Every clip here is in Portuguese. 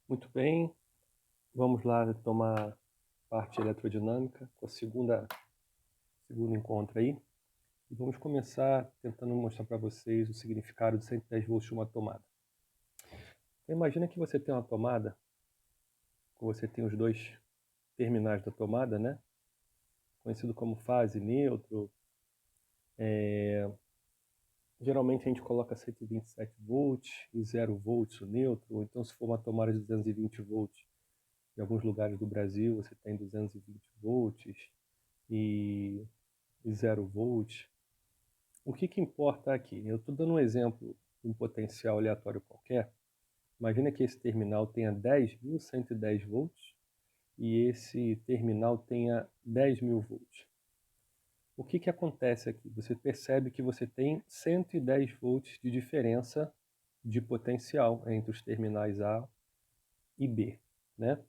Muito bem, vamos lá tomar parte eletrodinâmica com a segundo encontro aí. E vamos começar tentando mostrar para vocês o significado de 110 volts de uma tomada. Então, imagina que você tem uma tomada, que você tem os dois terminais da tomada, né? Conhecido como fase, neutro. Geralmente a gente coloca 127 volts e 0 volts o neutro, ou então se for uma tomada de 220 volts, em alguns lugares do Brasil você tem 220 volts e 0 volts. O que importa aqui? Eu estou dando um exemplo de um potencial aleatório qualquer. Imagina que esse terminal tenha 10.110 volts e esse terminal tenha 10.000 volts. O que acontece aqui? Você percebe que você tem 110 volts de diferença de potencial entre os terminais A e B, né?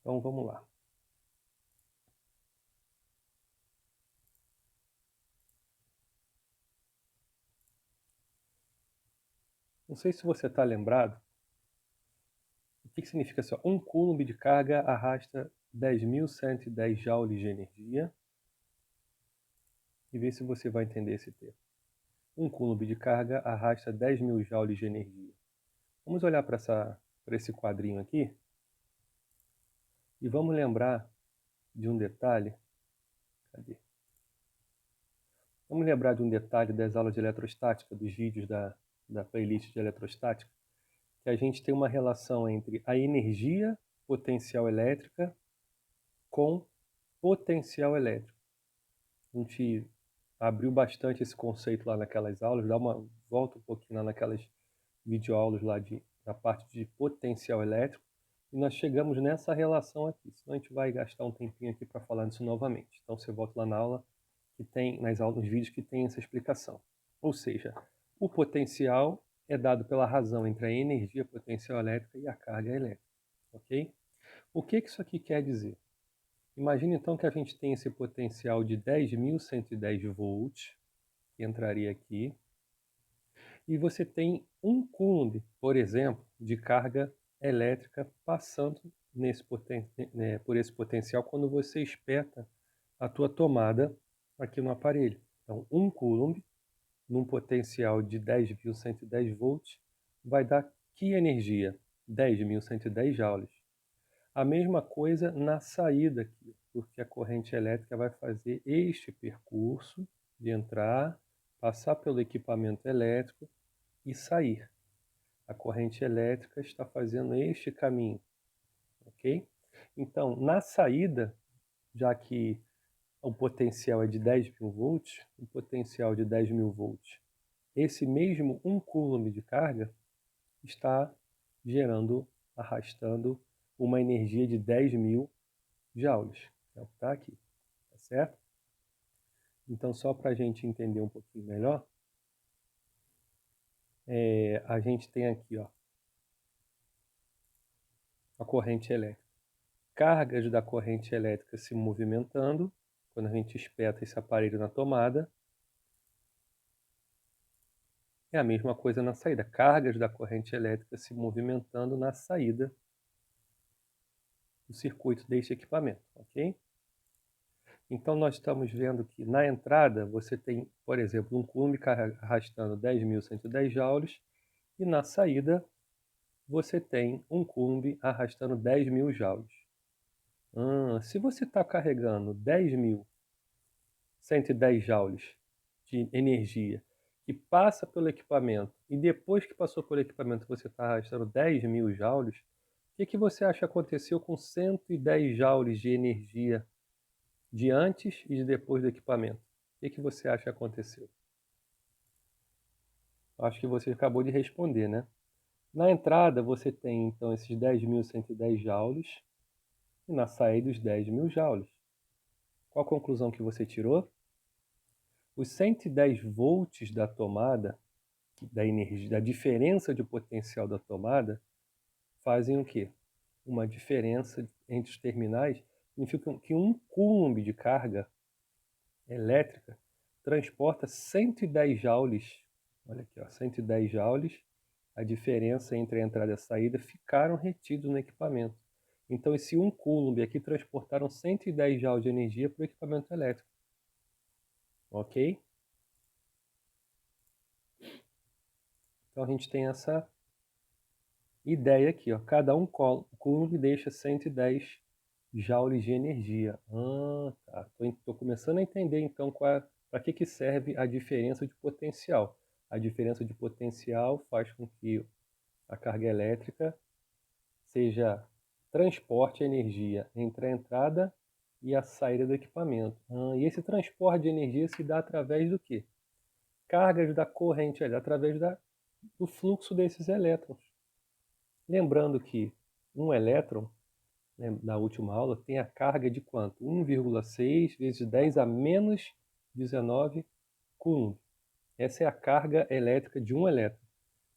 Então vamos lá. Não sei se você está lembrado, o que significa só 1 coulomb de carga arrasta 10.110 joules de energia, e ver se você vai entender esse termo. 1 coulomb de carga arrasta 10.000 joules de energia. Vamos olhar para esse quadrinho aqui e vamos lembrar de um detalhe. Cadê? Vamos lembrar de um detalhe das aulas de eletrostática, dos vídeos da playlist de eletrostática, que a gente tem uma relação entre a energia potencial elétrica com potencial elétrico. A gente abriu bastante esse conceito lá naquelas aulas, dá uma volta um pouquinho lá naquelas videoaulas lá da parte de potencial elétrico, e nós chegamos nessa relação aqui. Senão a gente vai gastar um tempinho aqui para falar disso novamente. Então você volta lá na aula que tem, nos vídeos que tem essa explicação. Ou seja, o potencial é dado pela razão entre a energia potencial elétrica e a carga elétrica, ok? O que isso aqui quer dizer? Imagine então que a gente tem esse potencial de 10.110 volts, que entraria aqui, e você tem 1 coulomb, por exemplo, de carga elétrica passando por esse potencial quando você espeta a tua tomada aqui no aparelho. Então, 1 coulomb num potencial de 10.110 volts vai dar que energia? 10.110 joules. A mesma coisa na saída aqui, porque a corrente elétrica vai fazer este percurso de entrar, passar pelo equipamento elétrico e sair. A corrente elétrica está fazendo este caminho, ok? Então, na saída, já que o potencial é de 10.000 volts, o potencial de 10.000 volts, esse mesmo 1 coulomb de carga está gerando, arrastando uma energia de 10.000 joules, que é o que está aqui, tá certo? Então, só para a gente entender um pouquinho melhor, a gente tem aqui, ó, a corrente elétrica. Cargas da corrente elétrica se movimentando, quando a gente espeta esse aparelho na tomada. É a mesma coisa na saída. Cargas da corrente elétrica se movimentando na saída do circuito deste equipamento, ok? Então, nós estamos vendo que na entrada você tem, por exemplo, um coulomb arrastando 10.110 joules, e na saída você tem um coulomb arrastando 10.000 joules. Se você está carregando 10.110 joules de energia que passa pelo equipamento, e depois que passou pelo equipamento você está arrastando 10.000 joules, o que você acha que aconteceu com 110 joules de energia de antes e de depois do equipamento? O que você acha que aconteceu? Acho que você acabou de responder, né? Na entrada você tem então esses 10.110 joules e na saída os 10.000 joules. Qual a conclusão que você tirou? Os 110 volts da tomada, da energia, da diferença de potencial da tomada, fazem o quê? Uma diferença entre os terminais, significa que 1 coulomb de carga elétrica transporta 110 joules, olha aqui, ó, 110 joules a diferença entre a entrada e a saída, ficaram retidos no equipamento. Então, esse 1 coulomb aqui transportaram 110 joules de energia para o equipamento elétrico. Ok? Então, a gente tem essa ideia aqui, ó. Cada um coulomb deixa 110 joules de energia. Tá. Estou começando a entender, então, para que serve a diferença de potencial. A diferença de potencial faz com que a carga elétrica seja transporte de energia entre a entrada e a saída do equipamento. E esse transporte de energia se dá através do quê? Cargas da corrente, através do fluxo desses elétrons. Lembrando que um elétron, né, na última aula, tem a carga de quanto? 1,6 vezes 10 a menos 19 coulomb. Essa é a carga elétrica de um elétron.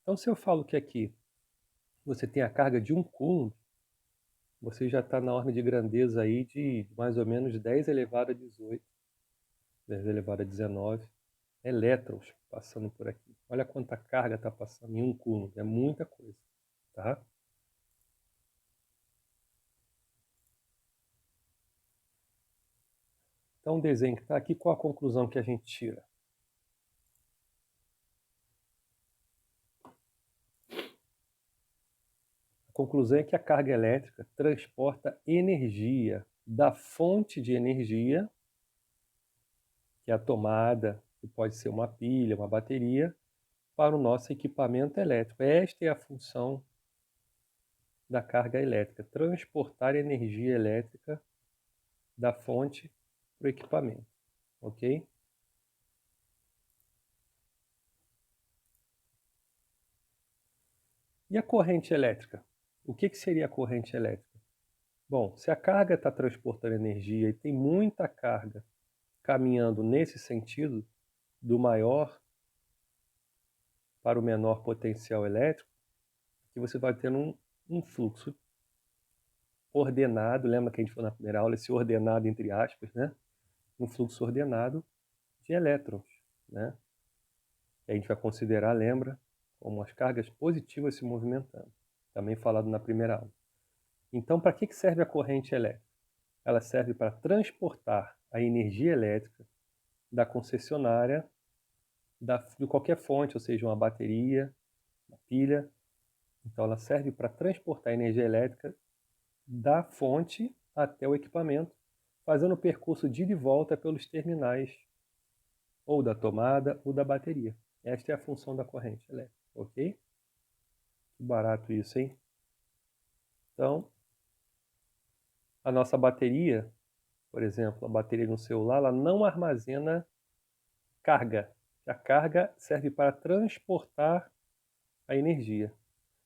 Então, se eu falo que aqui você tem a carga de 1 coulomb, você já está na ordem de grandeza aí de mais ou menos 10 elevado a 18, 10 elevado a 19 elétrons passando por aqui. Olha quanta carga está passando em 1 coulomb, é muita coisa, tá? Então, o desenho que está aqui, qual a conclusão que a gente tira? A conclusão é que a carga elétrica transporta energia da fonte de energia, que é a tomada, que pode ser uma pilha, uma bateria, para o nosso equipamento elétrico. Esta é a função da carga elétrica, transportar energia elétrica da fonte para o equipamento, ok? E a corrente elétrica? O que seria a corrente elétrica? Bom, se a carga está transportando energia e tem muita carga caminhando nesse sentido, do maior para o menor potencial elétrico, que você vai tendo um fluxo ordenado, lembra que a gente falou na primeira aula, esse ordenado entre aspas, né? Um fluxo ordenado de elétrons, né? Que a gente vai considerar, lembra, como as cargas positivas se movimentando, também falado na primeira aula. Então, para que serve a corrente elétrica? Ela serve para transportar a energia elétrica da concessionária de qualquer fonte, ou seja, uma bateria, uma pilha. Então, ela serve para transportar a energia elétrica da fonte até o equipamento, fazendo o percurso de ida e volta pelos terminais ou da tomada ou da bateria. Esta é a função da corrente elétrica, ok? Que barato isso, hein? Então, a nossa bateria, por exemplo, a bateria de um celular, ela não armazena carga. A carga serve para transportar a energia.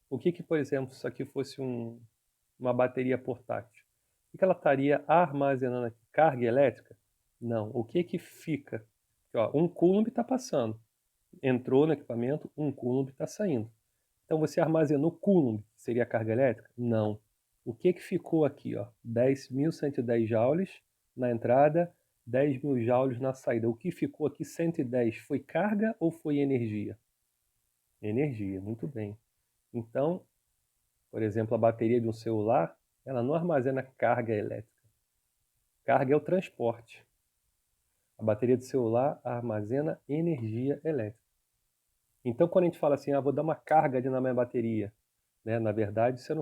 O que, por exemplo, se isso aqui fosse uma bateria portátil? O que ela estaria armazenando aqui? Carga elétrica? Não. O que fica? Aqui, ó, 1 coulomb está passando. Entrou no equipamento, 1 coulomb está saindo. Então você armazenou coulomb, que seria a carga elétrica? Não. O que ficou aqui? 10.110 joules na entrada, 10.000 joules na saída. O que ficou aqui, 110, foi carga ou foi energia? Energia, muito bem. Então, por exemplo, a bateria de um celular, ela não armazena carga elétrica. Carga é o transporte. A bateria do celular armazena energia elétrica. Então, quando a gente fala assim, vou dar uma carga ali na minha bateria, né? Na verdade, você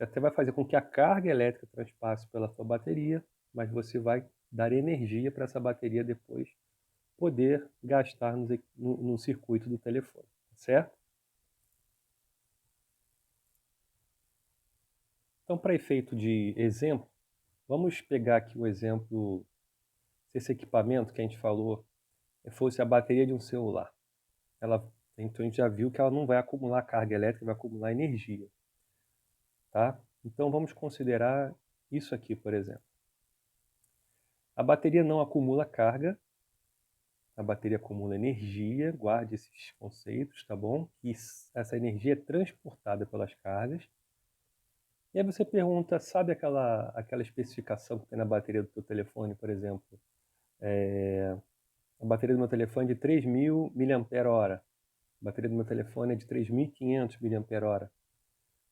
até vai fazer com que a carga elétrica transpasse pela sua bateria, mas você vai dar energia para essa bateria depois poder gastar no circuito do telefone, certo? Então, para efeito de exemplo, vamos pegar aqui o exemplo, se esse equipamento que a gente falou fosse a bateria de um celular. Então a gente já viu que ela não vai acumular carga elétrica, vai acumular energia. Tá? Então vamos considerar isso aqui, por exemplo. A bateria não acumula carga, a bateria acumula energia, guarde esses conceitos, tá bom? Que essa energia é transportada pelas cargas. E aí você pergunta, sabe aquela especificação que tem na bateria do teu telefone, por exemplo? A bateria do meu telefone é de 3.000 mAh. A bateria do meu telefone é de 3.500 mAh.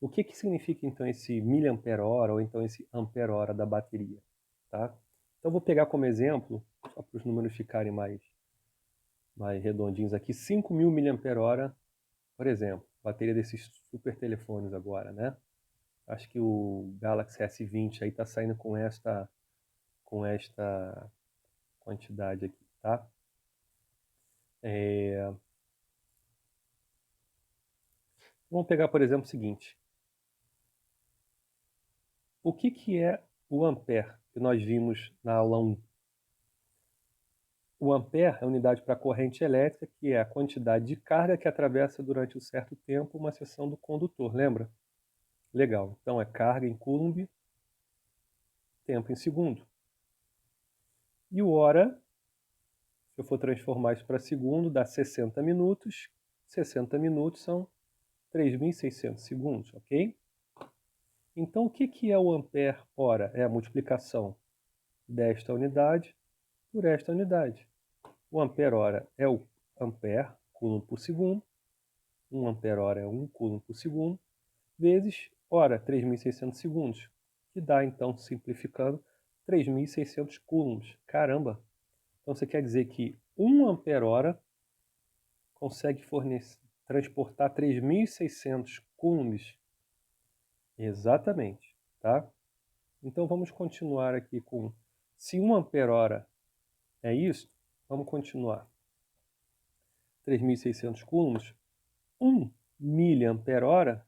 O que significa então esse mAh ou então esse ampere-hora da bateria? Tá? Então vou pegar como exemplo, só para os números ficarem mais redondinhos aqui, 5.000 mAh, por exemplo, bateria desses super telefones agora, né? Acho que o Galaxy S20 aí está saindo com esta quantidade aqui, tá? Vamos pegar, por exemplo, o seguinte. O que é o ampere que nós vimos na aula 1? O ampere é a unidade para corrente elétrica, que é a quantidade de carga que atravessa durante um certo tempo uma seção do condutor, lembra? Legal. Então é carga em coulomb, tempo em segundo. E o hora, se eu for transformar isso para segundo, dá 60 minutos. 60 minutos são 3.600 segundos, ok? Então, o que é o ampere-hora? É a multiplicação desta unidade por esta unidade. O ampere-hora é o ampere, coulomb por segundo. 1 ampere-hora é 1 coulomb por segundo, vezes hora, 3.600 segundos, que dá, então, simplificando, 3.600 coulombs. Caramba! Então, você quer dizer que 1 ampere-hora consegue transportar 3.600 coulombs? Exatamente, tá? Então, vamos continuar aqui com... Se 1 ampere-hora é isso, vamos continuar. 3.600 coulombs. 1 miliampere-hora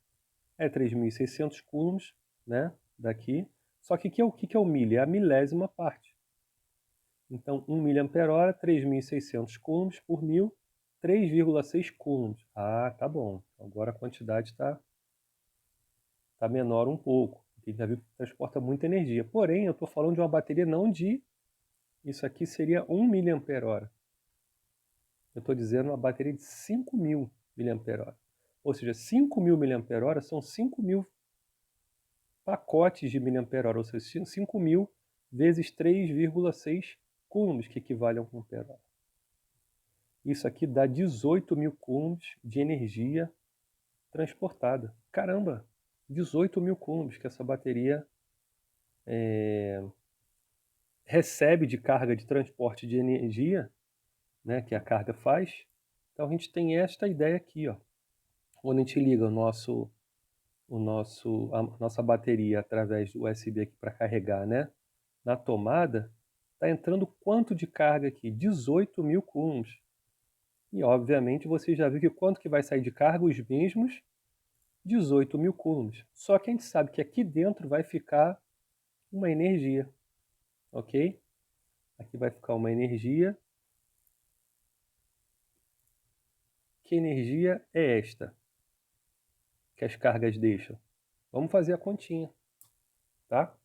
é 3.600 coulombs, né? Daqui. Só que o que é o milli? É a milésima parte. Então, 1 miliampere-hora, 3.600 coulombs por 1.000, 3,6 coulombs. Ah, tá bom. Agora a quantidade está menor um pouco. A gente já viu que transporta muita energia. Porém, eu estou falando de uma bateria não de... Isso aqui seria 1 miliampere-hora. Eu estou dizendo uma bateria de 5.000 mAh. Ou seja, 5.000 mAh são 5.000 pacotes de mAh, ou seja, 5.000 vezes 3,6 coulombs, que equivale a 1 ampere-hora. Isso aqui dá 18.000 coulombs de energia transportada. Caramba! 18.000 coulombs que essa bateria recebe de carga de transporte de energia, né, que a carga faz. Então a gente tem esta ideia aqui, ó, quando a gente liga a nossa bateria através do USB aqui para carregar, né, na tomada, está entrando quanto de carga aqui? 18.000 coulombs. E obviamente você já viu que quanto que vai sair de carga? Os mesmos 18.000 coulombs. Só que a gente sabe que aqui dentro vai ficar uma energia, ok? Aqui vai ficar uma energia. Que energia é esta que as cargas deixam? Vamos fazer a continha, tá?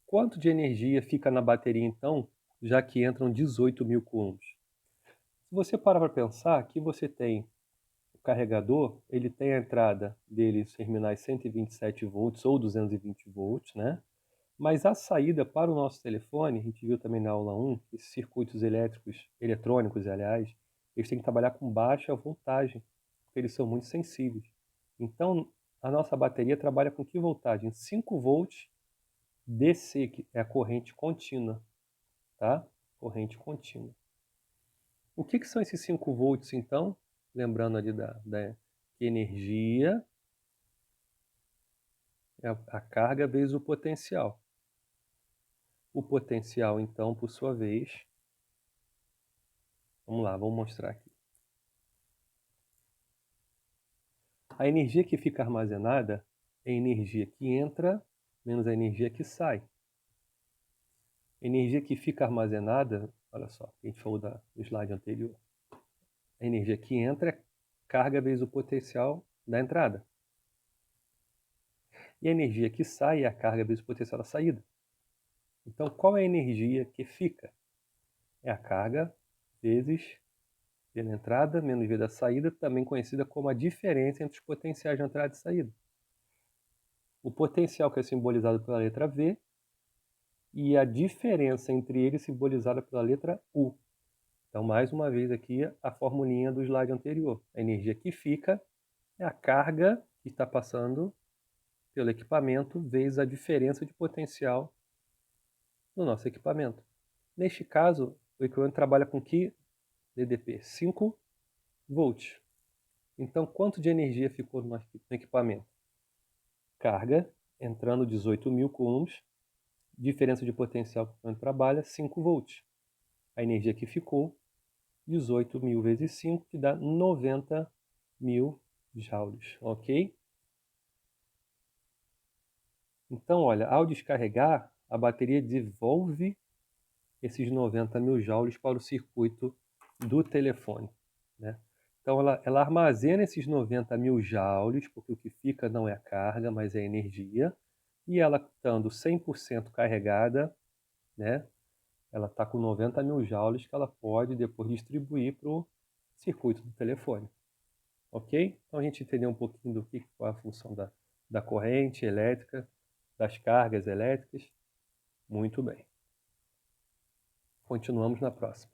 Quanto de energia fica na bateria então, já que entram 18.000 coulombs? Se você parar para pensar, aqui você tem o carregador, ele tem a entrada dele, os terminais 127 volts ou 220 volts, né? Mas a saída para o nosso telefone, a gente viu também na aula 1, esses circuitos eletrônicos, aliás, eles têm que trabalhar com baixa voltagem, porque eles são muito sensíveis. Então, a nossa bateria trabalha com que voltagem? 5 volts DC, que é a corrente contínua, tá? Corrente contínua. O que são esses 5 volts, então? Lembrando ali da energia é a carga vezes o potencial. O potencial, então, por sua vez, vamos lá, vamos mostrar aqui. A energia que fica armazenada é a energia que entra menos a energia que sai. A energia que fica armazenada, olha só, a gente falou do slide anterior. A energia que entra é carga vezes o potencial da entrada. E a energia que sai é a carga vezes o potencial da saída. Então, qual é a energia que fica? É a carga vezes V da entrada menos V da saída, também conhecida como a diferença entre os potenciais de entrada e saída. O potencial que é simbolizado pela letra V e a diferença entre eles simbolizada pela letra U. Então, mais uma vez aqui, a formulinha do slide anterior. A energia que fica é a carga que está passando pelo equipamento vezes a diferença de potencial no nosso equipamento. Neste caso, o equipamento trabalha com que DDP? 5 volts. Então, quanto de energia ficou no equipamento? Carga, entrando 18.000 coulombs, diferença de potencial que o equipamento trabalha, 5 volts. A energia que ficou, 18.000 vezes 5, que dá 90.000 joules, ok? Então, olha, ao descarregar, a bateria devolve esses 90.000 joules para o circuito do telefone, né? Então, ela armazena esses 90.000 joules, porque o que fica não é a carga, mas é a energia, e ela estando 100% carregada, né? Ela está com 90.000 joules que ela pode depois distribuir para o circuito do telefone. Ok? Então a gente entendeu um pouquinho do que qual é a função da corrente elétrica, das cargas elétricas. Muito bem. Continuamos na próxima.